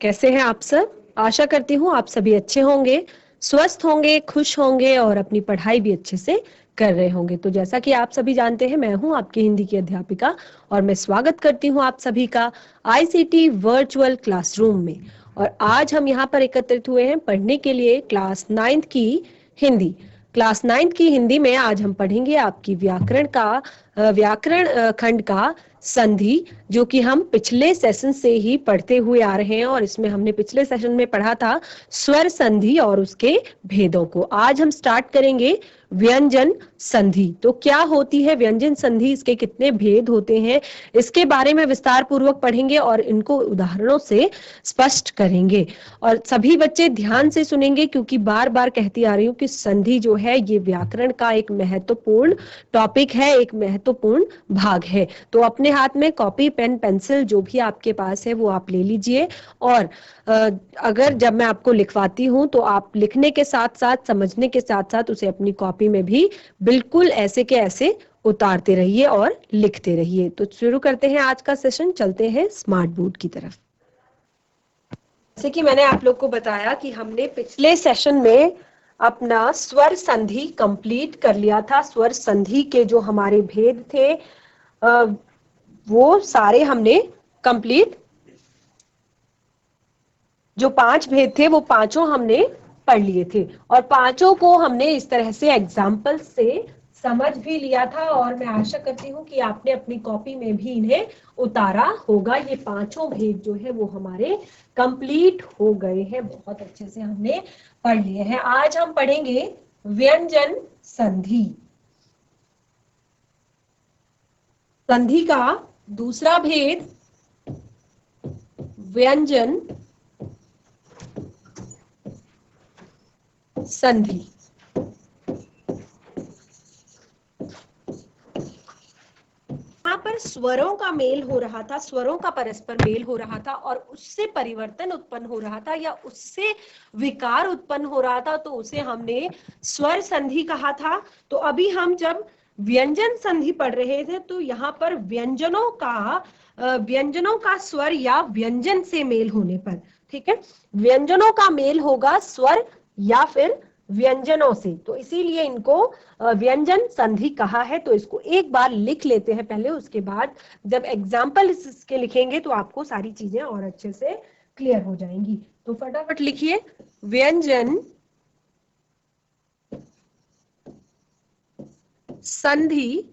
कैसे हैं आप सब? आशा करती हूँ आप सभी अच्छे होंगे, स्वस्थ होंगे, खुश होंगे और अपनी पढ़ाई भी अच्छे से कर रहे होंगे। तो जैसा कि आप सभी जानते हैं, मैं हूँ आपकी हिंदी की अध्यापिका और मैं स्वागत करती हूँ आप सभी का आईसीटी वर्चुअल क्लासरूम में। और आज हम यहाँ पर एकत्रित हुए हैं पढ़ने के लिए क्लास 9th की हिंदी। क्लास 9th की हिंदी में आज हम पढ़ेंगे आपकी व्याकरण खंड का संधि, जो कि हम पिछले सेशन से ही पढ़ते हुए आ रहे हैं। और इसमें हमने पिछले सेशन में पढ़ा था स्वर संधि और उसके भेदों को। आज हम स्टार्ट करेंगे व्यंजन संधि। तो क्या होती है व्यंजन संधि, इसके कितने भेद होते हैं, इसके बारे में विस्तार पूर्वक पढ़ेंगे और इनको उदाहरणों से स्पष्ट करेंगे। और सभी बच्चे ध्यान से सुनेंगे, क्योंकि बार बार कहती आ रही हूँ कि संधि जो है ये व्याकरण का एक महत्वपूर्ण टॉपिक है, एक महत्वपूर्ण भाग है। तो अपने हाथ में कॉपी पेन पेंसिल जो भी आपके पास है वो आप ले लीजिए। और अगर जब मैं आपको लिखवाती हूँ तो आप लिखने के साथ साथ, समझने के साथ साथ उसे अपनी कॉपी में भी बिल्कुल ऐसे के ऐसे उतारते रहिए और लिखते रहिए। तो शुरू करते हैं आज का सेशन, चलते हैं स्मार्ट बोर्ड की तरफ। जैसे कि मैंने आप लोग को बताया कि हमने पिछले सेशन में अपना स्वर संधि कंप्लीट कर लिया था। स्वर संधि के जो हमारे भेद थे वो सारे हमने कंप्लीट, जो 5 भेद थे वो पांचों हमने पढ़ लिए थे। और पांचों को हमने इस तरह से एग्जाम्पल से समझ भी लिया था। और मैं आशा करती हूँ कि आपने अपनी कॉपी में भी इन्हें उतारा होगा। ये पांचों भेद जो है वो हमारे कंप्लीट हो गए हैं, बहुत अच्छे से हमने पढ़ लिए हैं। आज हम पढ़ेंगे व्यंजन संधि। संधि का दूसरा भेद व्यंजन संधि। यहाँ पर स्वरों का मेल हो रहा था, स्वरों का परस्पर मेल हो रहा था और उससे परिवर्तन उत्पन्न हो रहा था या उससे विकार उत्पन्न हो रहा था, तो उसे हमने स्वर संधि कहा था। तो अभी हम जब व्यंजन संधि पढ़ रहे थे तो यहाँ पर व्यंजनों का स्वर या व्यंजन से मेल होने पर, ठीक है, व्यंजनों का मेल होगा स्वर या फिर व्यंजनों से, तो इसीलिए इनको व्यंजन संधि कहा है। तो इसको एक बार लिख लेते हैं पहले, उसके बाद जब एग्जाम्पल इसके लिखेंगे तो आपको सारी चीजें और अच्छे से क्लियर हो जाएंगी। तो फटाफट लिखिए, व्यंजन संधि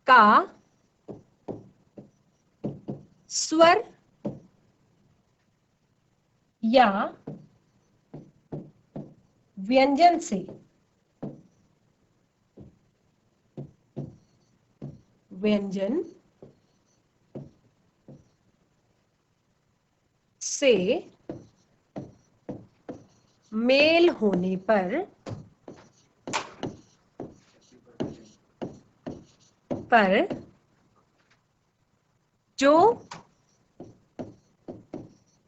का स्वर या व्यंजन से व्यंजन से मेल होने पर जो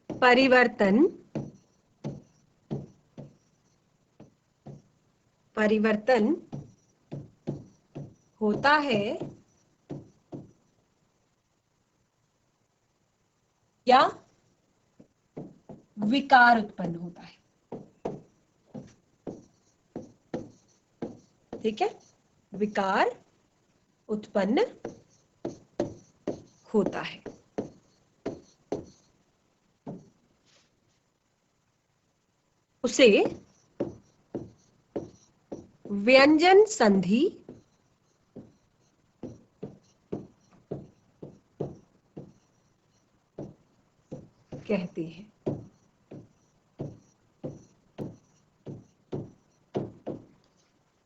परिवर्तन होता है या विकार उत्पन्न होता है, ठीक है, विकार उत्पन्न होता है, उसे व्यंजन संधि कहते हैं।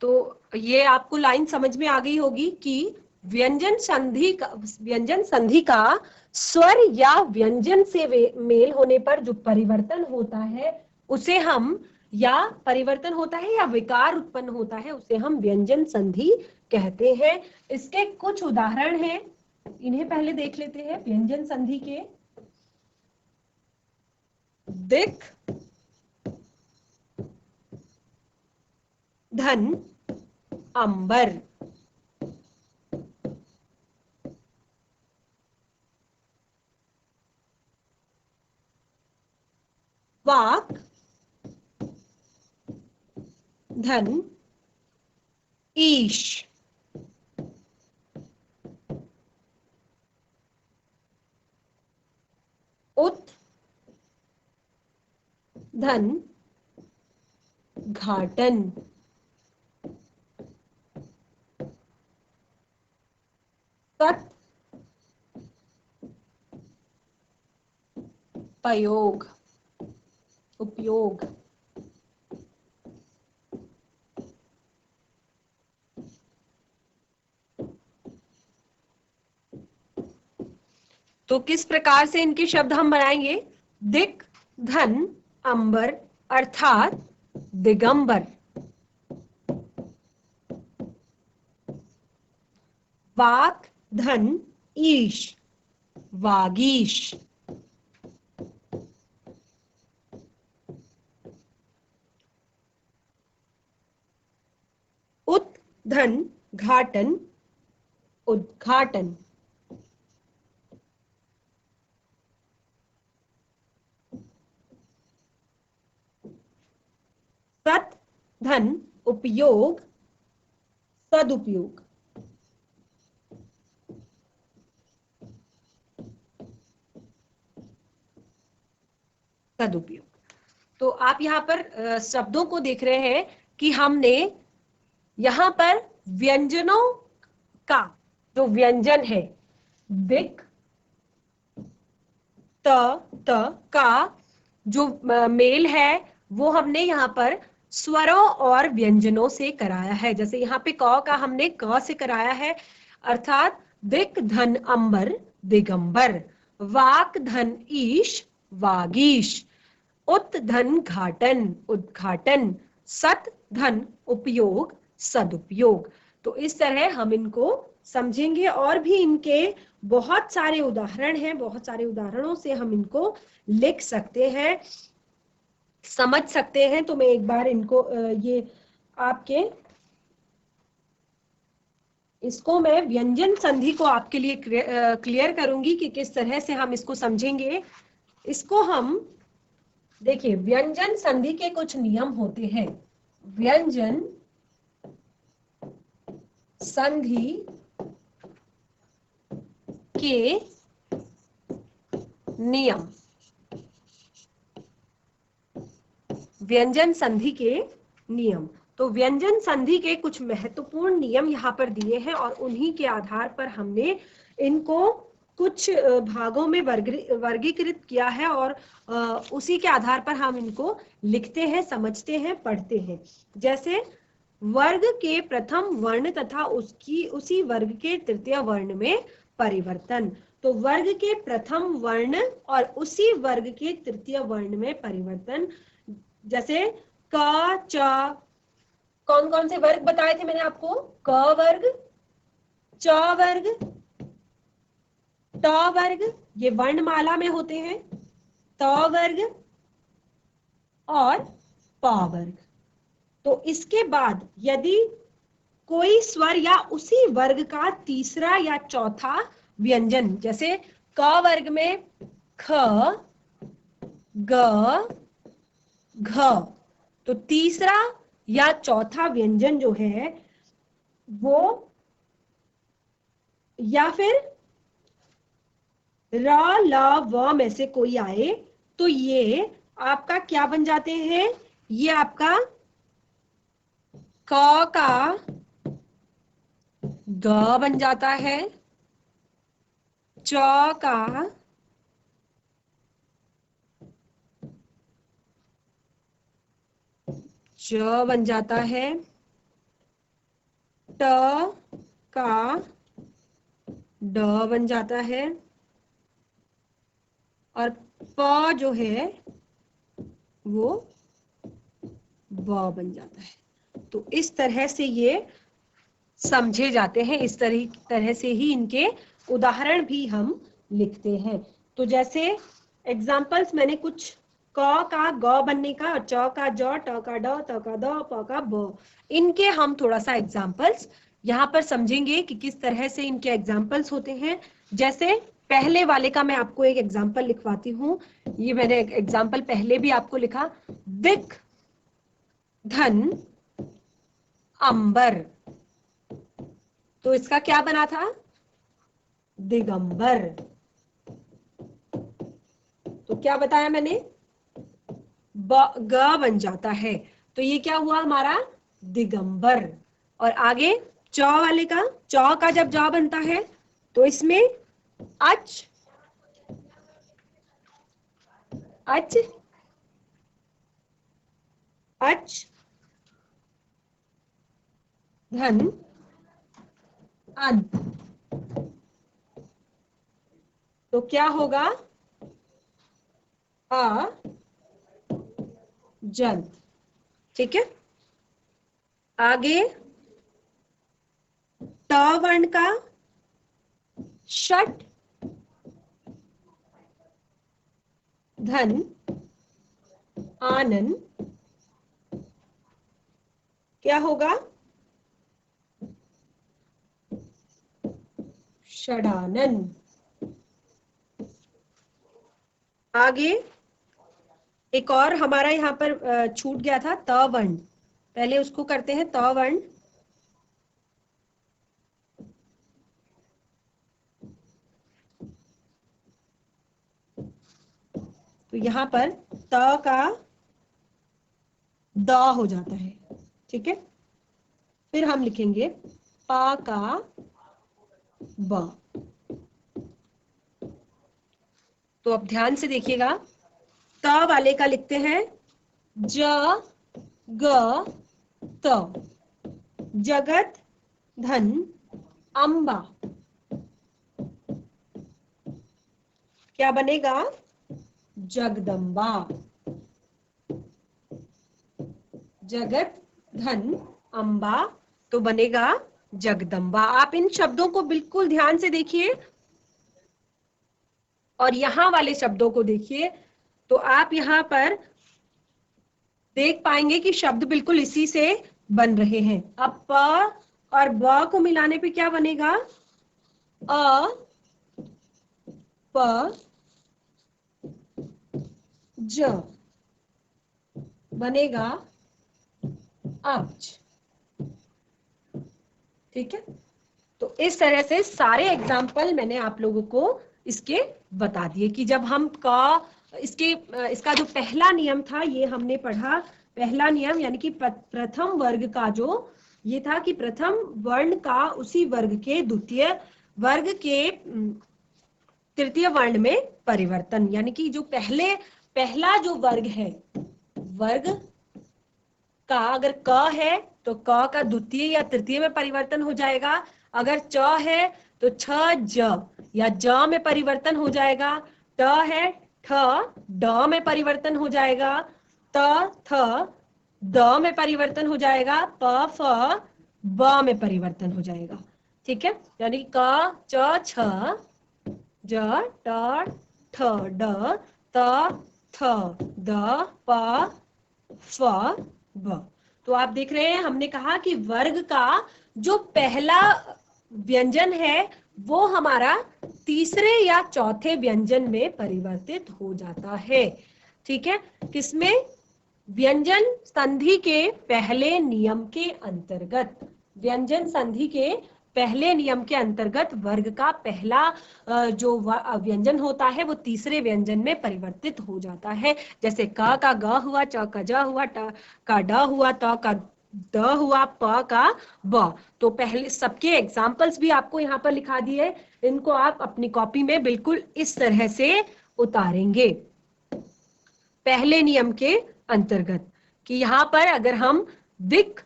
तो ये आपको लाइन समझ में आ गई होगी कि व्यंजन संधि का स्वर या व्यंजन से मेल होने पर जो परिवर्तन होता है उसे हम, या परिवर्तन होता है या विकार उत्पन्न होता है, उसे हम व्यंजन संधि कहते हैं। इसके कुछ उदाहरण हैं, इन्हें पहले देख लेते हैं। व्यंजन संधि के दिक, धन, अंबर। वाक धन ईश, उत धन घाटन, सत पयोग उपयोग, तो किस प्रकार से इनके शब्द हम बनाएंगे? दिक धन अंबर अर्थात दिगंबर, वाक धन ईश वागीश, उत धन घाटन उद्घाटन, सत धन उपयोग सदुपयोग, सदुपयोग। तो आप यहाँ पर शब्दों को देख रहे हैं कि हमने यहाँ पर व्यंजनों का जो व्यंजन है दिक त का जो मेल है वो हमने यहाँ पर स्वरों और व्यंजनों से कराया है। जैसे यहाँ पे क का हमने क से कराया है, अर्थात दिक धन अंबर दिगंबर, वाक धन ईश वागीश, उत धन घाटन उद्घाटन, सत धन उपयोग सदुपयोग। तो इस तरह हम इनको समझेंगे और भी इनके बहुत सारे उदाहरण हैं, बहुत सारे उदाहरणों से हम इनको लिख सकते हैं, समझ सकते हैं। तो मैं एक बार इनको ये आपके इसको मैं व्यंजन संधि को आपके लिए क्लियर करूंगी कि किस तरह से हम इसको समझेंगे। इसको हम देखिए, व्यंजन संधि के कुछ नियम होते हैं। व्यंजन संधि के नियम, व्यंजन संधि के नियम। तो व्यंजन संधि के कुछ महत्वपूर्ण नियम यहाँ पर दिए हैं और उन्हीं के आधार पर हमने इनको कुछ भागों में वर्गीकृत किया है और उसी के आधार पर हम इनको लिखते हैं, समझते हैं, पढ़ते हैं। जैसे वर्ग के प्रथम वर्ण तथा उसी वर्ग के तृतीय वर्ण में परिवर्तन। तो वर्ग के प्रथम वर्ण और उसी वर्ग के तृतीय वर्ण में परिवर्तन, जैसे क च, कौन कौन से वर्ग बताए थे मैंने आपको? क वर्ग, च वर्ग, ट वर्ग, ये वर्णमाला में होते हैं, त वर्ग और प वर्ग। तो इसके बाद यदि कोई स्वर या उसी वर्ग का तीसरा या चौथा व्यंजन, जैसे क वर्ग में ख, ग, घ, तो तीसरा या चौथा व्यंजन जो है वो या फिर र ल व में से कोई आए तो ये आपका क्या बन जाते हैं? ये आपका क का ग बन जाता है, च का च बन जाता है, ट का ड बन जाता है और प जो है वो व बन जाता है। तो इस तरह से ये समझे जाते हैं, इस तरह से ही इनके उदाहरण भी हम लिखते हैं। तो जैसे एग्जाम्पल्स मैंने कुछ क का ग बनने का, च का ज, ट का ड, त का द, प का ब, इनके हम थोड़ा सा एग्जाम्पल्स यहाँ पर समझेंगे कि किस तरह से इनके एग्जाम्पल्स होते हैं। जैसे पहले वाले का मैं आपको एक एग्जाम्पल लिखवाती हूँ। ये मैंने एग्जाम्पल पहले भी आपको लिखा, दिक धन अंबर, तो इसका क्या बना था, दिगंबर। तो क्या बताया मैंने, ग बन जाता है, तो ये क्या हुआ हमारा, दिगंबर। और आगे चौ वाले का, चौ का जब जा बनता है तो इसमें अच, अच, अच धन अंत, तो क्या होगा, अ जंत। ठीक है, आगे ट वर्ण का षट धन आनन, क्या होगा, षडानन। आगे एक और हमारा यहाँ पर छूट गया था, त वर्ण, पहले उसको करते हैं, त वर्ण। तो यहाँ पर त का द हो जाता है। ठीक है, फिर हम लिखेंगे पा का ब। तो अब ध्यान से देखिएगा, त वाले का लिखते हैं ज ग त, जगत धन अंबा, क्या बनेगा, जगदम्बा। जगत धन अंबा, तो बनेगा जगदम्बा। आप इन शब्दों को बिल्कुल ध्यान से देखिए और यहां वाले शब्दों को देखिए, तो आप यहां पर देख पाएंगे कि शब्द बिल्कुल इसी से बन रहे हैं। अब प और ब को मिलाने पे क्या बनेगा, अ प ज, बनेगा अब्ज। ठीक है, तो इस तरह से सारे एग्जाम्पल मैंने आप लोगों को इसके बता दिए कि जब हम का इसके इसका जो पहला नियम था ये हमने पढ़ा। पहला नियम यानी कि प्रथम वर्ग का जो ये था कि प्रथम वर्ण का उसी वर्ग के द्वितीय वर्ग के तृतीय वर्ण में परिवर्तन, यानी कि जो पहला जो वर्ग है, वर्ग का अगर क है तो क का द्वितीय या तृतीय में परिवर्तन हो जाएगा, अगर च है तो छ ज या ज में परिवर्तन हो जाएगा, ट है ठ ड में परिवर्तन हो जाएगा, त थ द में परिवर्तन हो जाएगा, प फ ब में परिवर्तन हो जाएगा। ठीक है, यानी क च छ ज ट ठ ड त थ द प फ ब। तो आप देख रहे हैं हमने कहा कि वर्ग का जो पहला व्यंजन है वो हमारा तीसरे या चौथे व्यंजन में परिवर्तित हो जाता है। ठीक है, किसमें, व्यंजन संधि के पहले नियम के अंतर्गत, व्यंजन संधि के पहले नियम के अंतर्गत वर्ग का पहला जो व्यंजन होता है वो तीसरे व्यंजन में परिवर्तित हो जाता है। जैसे क का ग हुआ, च का ज हुआ, ट का ड हुआ, त का द हुआ, प का ब। तो पहले सबके एग्जाम्पल्स भी आपको यहाँ पर लिखा दिए, इनको आप अपनी कॉपी में बिल्कुल इस तरह से उतारेंगे पहले नियम के अंतर्गत, कि यहाँ पर अगर हम दिक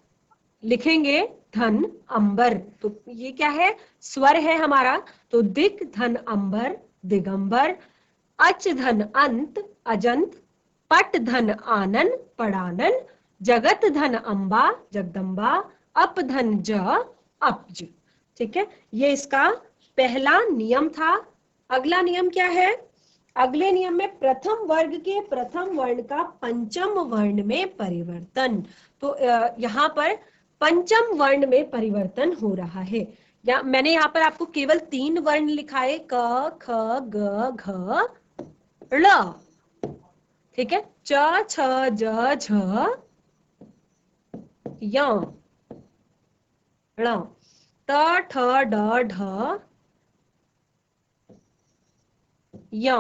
लिखेंगे धन अंबर, तो ये क्या है, स्वर है हमारा, तो दिक धन अंबर दिगंबर, अच धन अंत अजंत, पट धन आनन पड़ानन, जगत धन अंबा जगदम्बा, अप धन ज अपज। ठीक है, ये इसका पहला नियम था। अगला नियम क्या है, अगले नियम में प्रथम वर्ग के प्रथम वर्ण का पंचम वर्ण में परिवर्तन। तो यहाँ पर पंचम वर्ण में परिवर्तन हो रहा है। या मैंने यहाँ पर आपको केवल 3 वर्ण लिखा है, क ख ग घ ळ, ठीक है, च छ ज झ य ण त ठ ड ढ य।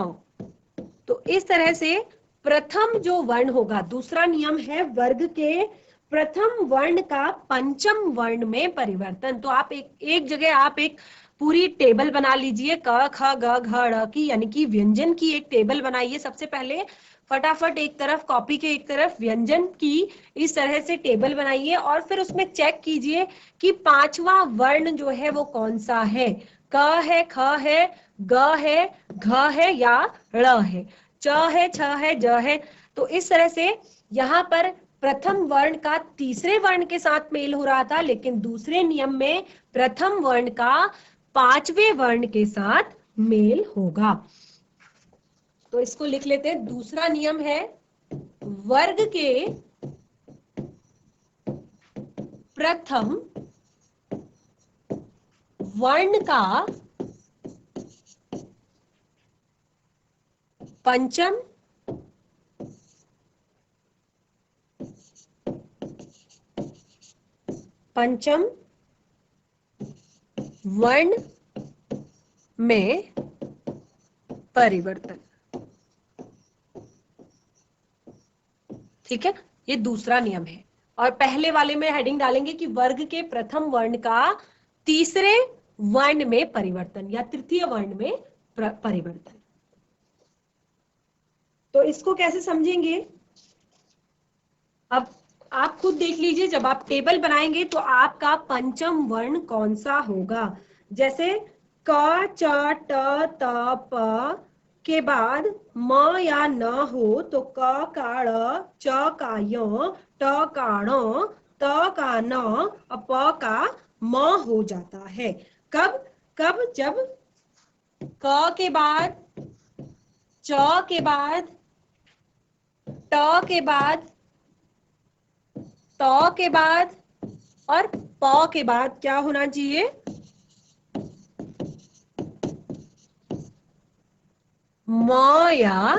तो इस तरह से प्रथम जो वर्ण होगा, दूसरा नियम है वर्ग के प्रथम वर्ण का पंचम वर्ण में परिवर्तन। तो आप एक जगह आप एक पूरी टेबल बना लीजिए, क ख ग घ ड़ की, यानी कि व्यंजन की एक टेबल बनाइए। सबसे पहले फटाफट एक तरफ कॉपी के एक तरफ व्यंजन की इस तरह से टेबल बनाइए और फिर उसमें चेक कीजिए कि पांचवा वर्ण जो है वो कौन सा है। क है, ख है, ग है, घ है या ड़ है, च है, छ है, ज है। तो इस तरह से यहाँ पर प्रथम वर्ण का तीसरे वर्ण के साथ मेल हो रहा था, लेकिन दूसरे नियम में प्रथम वर्ण का पांचवें वर्ण के साथ मेल होगा। तो इसको लिख लेते हैं। दूसरा नियम है वर्ग के प्रथम वर्ण का पंचम वर्ण में परिवर्तन। ठीक है, ये दूसरा नियम है। और पहले वाले में हेडिंग डालेंगे कि वर्ग के प्रथम वर्ण का तीसरे वर्ण में परिवर्तन या तृतीय वर्ण में परिवर्तन। तो इसको कैसे समझेंगे, अब आप खुद देख लीजिए। जब आप टेबल बनाएंगे तो आपका पंचम वर्ण कौन सा होगा। जैसे क च ट त प के बाद म या न हो तो क का ड़, च का य, ट का ण, त का न, प का म हो जाता है। कब कब जब क के बाद, च के बाद, ट के बाद, त के बाद और प के बाद क्या होना चाहिए, म या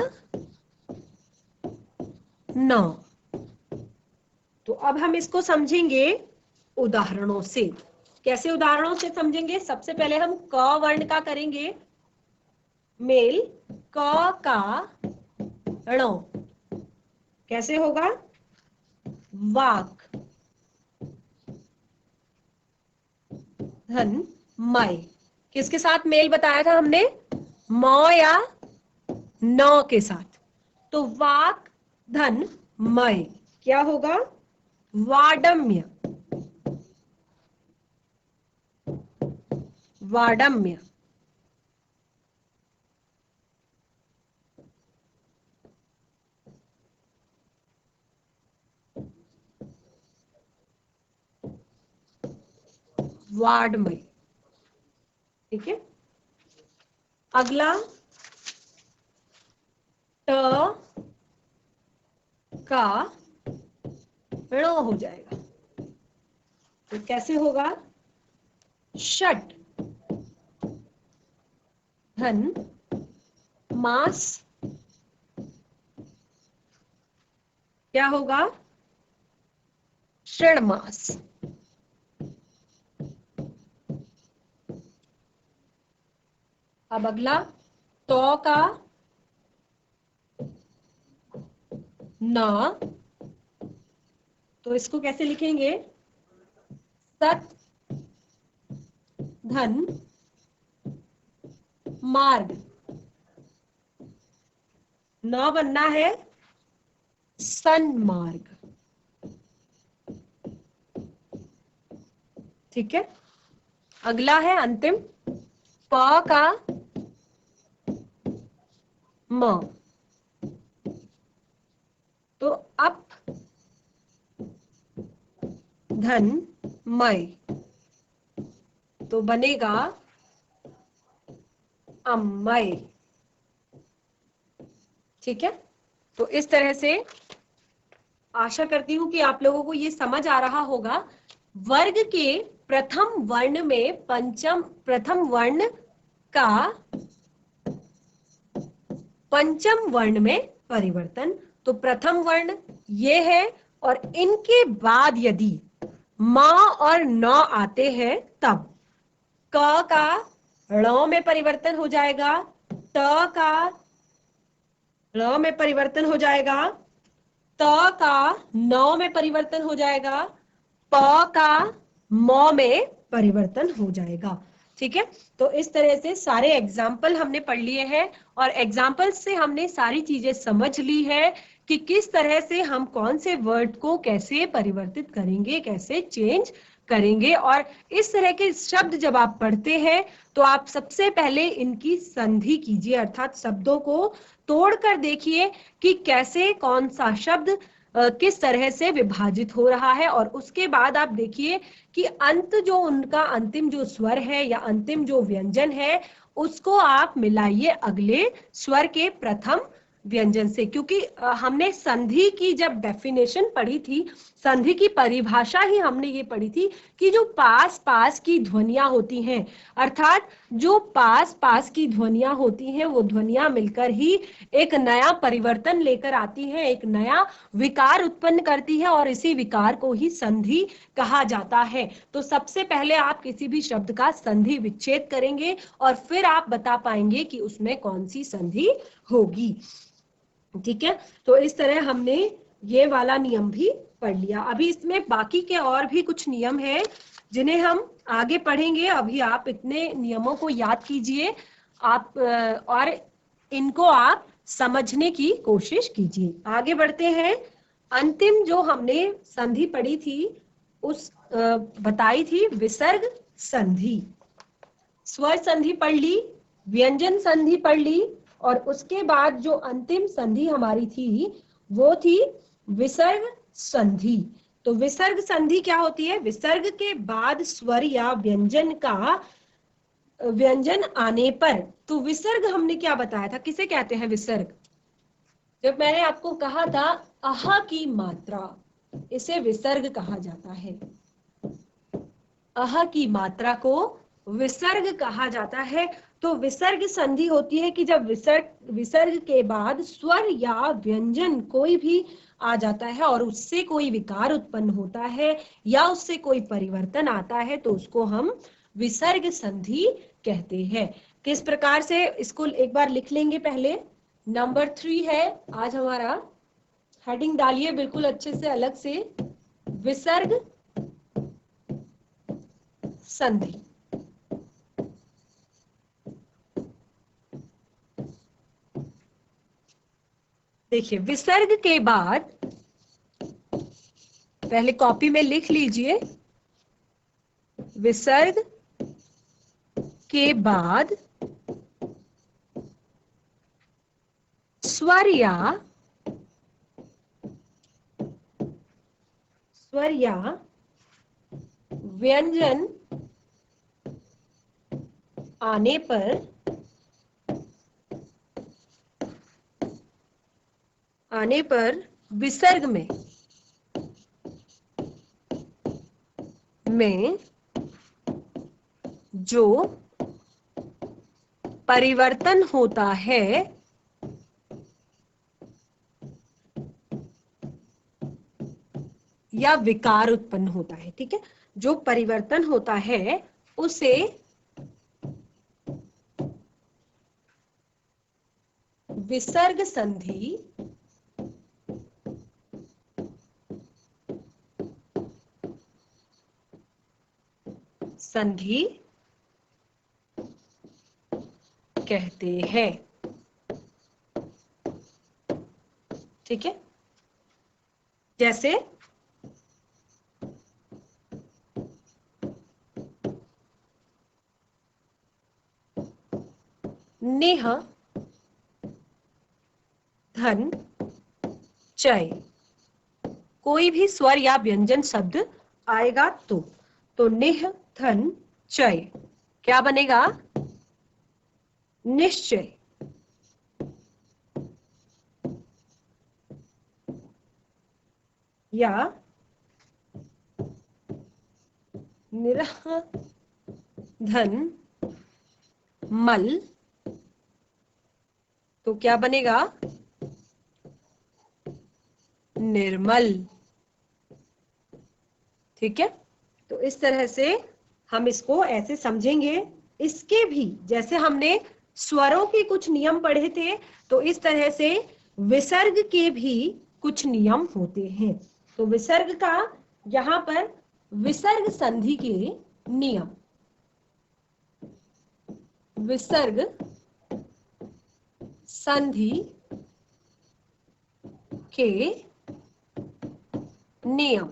न। तो अब हम इसको समझेंगे उदाहरणों से। कैसे उदाहरणों से समझेंगे, सबसे पहले हम क वर्ण का करेंगे मेल। क का ण कैसे होगा, वाक धन मय। किसके साथ मेल बताया था हमने, म या न के साथ। तो वाक धन मय क्या होगा, वाडम्य। वाडम्य। वाडमय। ठीक है, अगला ट का ण हो जाएगा। तो कैसे होगा, षट धन मास क्या होगा, षण्मास। अब अगला तो का न, तो इसको कैसे लिखेंगे, सत धन मार्ग। न बनना है सन्मार्ग। ठीक है, अगला है अंतिम प का म, तो अप धन मय, तो बनेगा अमय। ठीक है, तो इस तरह से आशा करती हूं कि आप लोगों को ये समझ आ रहा होगा। वर्ग के प्रथम वर्ण में प्रथम वर्ण का पंचम वर्ण में परिवर्तन तो प्रथम वर्ण ये है, और इनके बाद यदि म और न आते हैं तब क का ण में परिवर्तन हो जाएगा, त का ण में परिवर्तन हो जाएगा, त का न में परिवर्तन हो जाएगा, प का म में परिवर्तन हो जाएगा। ठीक है, तो इस तरह से सारे एग्जाम्पल हमने पढ़ लिए हैं, और एग्जाम्पल से हमने सारी चीजें समझ ली है कि किस तरह से हम कौन से वर्ड को कैसे परिवर्तित करेंगे, कैसे चेंज करेंगे। और इस तरह के शब्द जब आप पढ़ते हैं तो आप सबसे पहले इनकी संधि कीजिए, अर्थात शब्दों को तोड़कर देखिए कि कैसे कौन सा शब्द किस तरह से विभाजित हो रहा है, और उसके बाद आप देखिए कि अंत जो उनका अंतिम जो स्वर है या अंतिम जो व्यंजन है उसको आप मिलाइए अगले स्वर के प्रथम व्यंजन से। क्योंकि हमने संधि की जब डेफिनेशन पढ़ी थी, संधि की परिभाषा ही हमने ये पढ़ी थी कि जो पास पास की ध्वनियां होती हैं, अर्थात जो पास पास की ध्वनियां होती हैं वो ध्वनियां मिलकर ही एक नया परिवर्तन लेकर आती हैं, एक नया विकार उत्पन्न करती है, और इसी विकार को ही संधि कहा जाता है। तो सबसे पहले आप किसी भी शब्द का संधि विच्छेद करेंगे और फिर आप बता पाएंगे कि उसमें कौन सी संधि होगी। ठीक है, तो इस तरह हमने ये वाला नियम भी पढ़ लिया। अभी इसमें बाकी के और भी कुछ नियम हैं जिन्हें हम आगे पढ़ेंगे। अभी आप इतने नियमों को याद कीजिए आप, और इनको आप समझने की कोशिश कीजिए। आगे बढ़ते हैं। अंतिम जो हमने संधि पढ़ी थी उस बताई थी विसर्ग संधि। स्वर संधि पढ़ ली, व्यंजन संधि पढ़ ली, और उसके बाद जो अंतिम संधि हमारी थी वो थी विसर्ग संधि। तो विसर्ग संधि क्या होती है? विसर्ग के बाद स्वर या व्यंजन का व्यंजन आने पर, तो विसर्ग हमने क्या बताया था, किसे कहते हैं विसर्ग? जब मैंने आपको कहा था अहा की मात्रा, इसे विसर्ग कहा जाता है। अह की मात्रा को विसर्ग कहा जाता है। तो विसर्ग संधि होती है कि जब विसर्ग के बाद स्वर या व्यंजन कोई भी आ जाता है और उससे कोई विकार उत्पन्न होता है या उससे कोई परिवर्तन आता है तो उसको हम विसर्ग संधि कहते हैं। किस प्रकार से इसको एक बार लिख लेंगे। पहले नंबर 3 है आज हमारा, हेडिंग डालिए बिल्कुल अच्छे से अलग से, विसर्ग संधि। देखिए विसर्ग के बाद, पहले कॉपी में लिख लीजिए, विसर्ग के बाद स्वर या व्यंजन आने पर विसर्ग में जो परिवर्तन होता है या विकार उत्पन्न होता है, ठीक है, जो परिवर्तन होता है उसे विसर्ग संधि कहते हैं। ठीक है, जैसे नेह, धन, चय, कोई भी स्वर या व्यंजन शब्द आएगा तो निह, धन, चय क्या बनेगा? निश्चय। या निरह, धन, मल तो क्या बनेगा? निर्मल। ठीक है, तो इस तरह से हम इसको ऐसे समझेंगे। इसके भी जैसे हमने स्वरों के कुछ नियम पढ़े थे, तो इस तरह से विसर्ग के भी कुछ नियम होते हैं। तो विसर्ग का यहाँ पर विसर्ग संधि के नियम, विसर्ग संधि के नियम,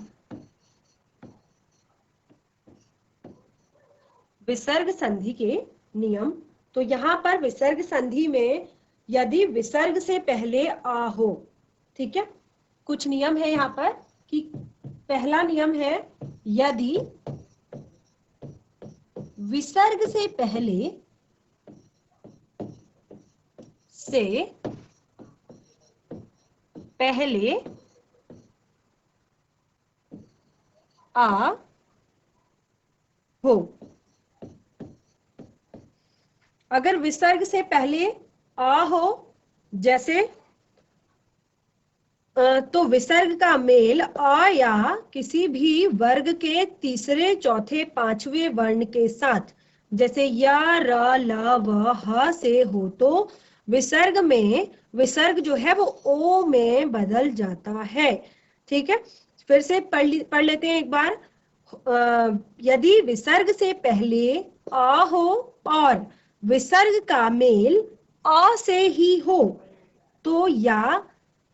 विसर्ग संधि के नियम। तो यहाँ पर विसर्ग संधि में यदि विसर्ग से पहले आ हो, ठीक है, कुछ नियम है यहाँ पर कि पहला नियम है यदि विसर्ग से पहले आ हो। अगर विसर्ग से पहले आ हो, जैसे तो विसर्ग का मेल आ या किसी भी वर्ग के तीसरे, चौथे, पांचवें वर्ण के साथ, जैसे या, र, ल, व, ह से हो, तो विसर्ग में विसर्ग जो है वो ओ में बदल जाता है। ठीक है, फिर से पढ़ लेते हैं एक बार। यदि विसर्ग से पहले आ हो और विसर्ग का मेल आ से ही हो, तो या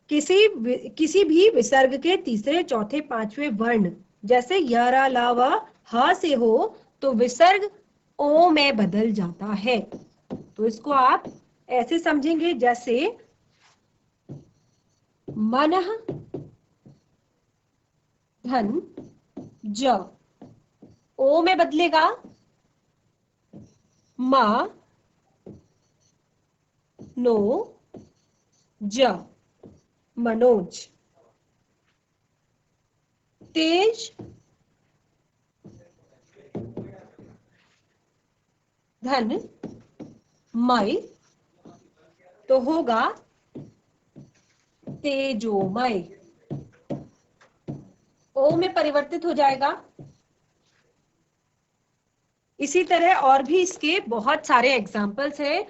किसी भी विसर्ग के तीसरे, चौथे, पांचवें वर्ण, जैसे य, र, ल, व, ह से हो, तो विसर्ग ओ में बदल जाता है। तो इसको आप ऐसे समझेंगे, जैसे मनः धन ज, ओ में बदलेगा म नो ज, मनोज। तेज धन मय, तो होगा तेजोमय, ओ में परिवर्तित हो जाएगा। इसी तरह और भी इसके बहुत सारे एग्जाम्पल्स हैं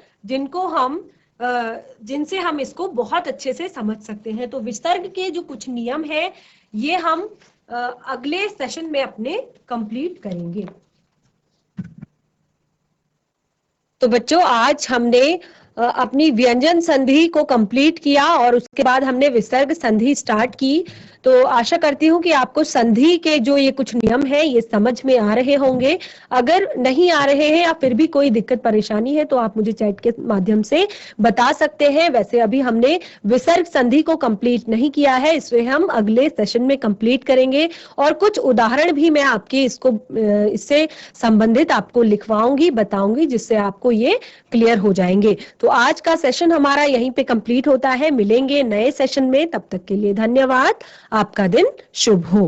जिनसे हम इसको बहुत अच्छे से समझ सकते हैं। तो विसर्ग के जो कुछ नियम है, ये हम अगले सेशन में अपने कंप्लीट करेंगे। तो बच्चों, आज हमने अपनी व्यंजन संधि को कंप्लीट किया और उसके बाद हमने विसर्ग संधि स्टार्ट की। तो आशा करती हूँ कि आपको संधि के जो ये कुछ नियम है ये समझ में आ रहे होंगे। अगर नहीं आ रहे हैं या फिर भी कोई दिक्कत परेशानी है तो आप मुझे चैट के माध्यम से बता सकते हैं। वैसे अभी हमने विसर्ग संधि को कंप्लीट नहीं किया है, इसलिए हम अगले सेशन में कंप्लीट करेंगे और कुछ उदाहरण भी मैं आपके इससे संबंधित आपको लिखवाऊंगी, बताऊंगी, जिससे आपको ये क्लियर हो जाएंगे। तो आज का सेशन हमारा यहीं पे कंप्लीट होता है। मिलेंगे नए सेशन में, तब तक के लिए धन्यवाद। आपका दिन शुभ हो।